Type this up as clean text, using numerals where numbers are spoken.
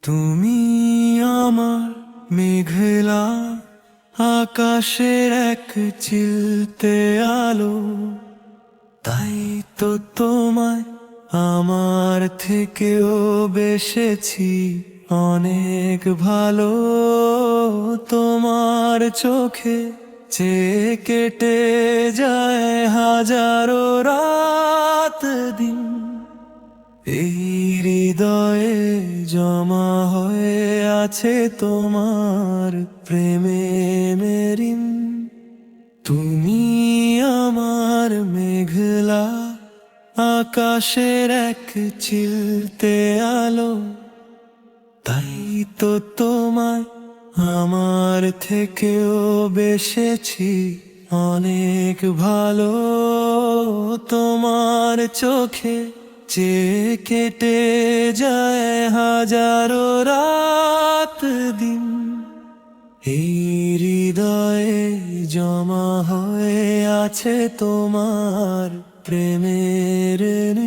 তুমি আমার মেঘলা আকাশের এক চিলতে আলো, তাই তো তোমায় আমার থেকেও বেসেছি অনেক ভালো। তোমার চোখে চেয়ে কেটে যায় হাজারো রাত দিন, এই হৃদয়ে জমা হয়ে আছে তোমার প্রেমের ঋণ। তুমি আমার মেঘলা আকাশের এক চিলতে আলো, তাই তো তোমায় আমার থেকেও বেসেছি অনেক ভালো। তোমার চোখে চেয়ে কেটে যায় হাজারো রাত দিন, এই হৃদয়ে জমা হয়ে আছে তোমার প্রেমের ঋণ।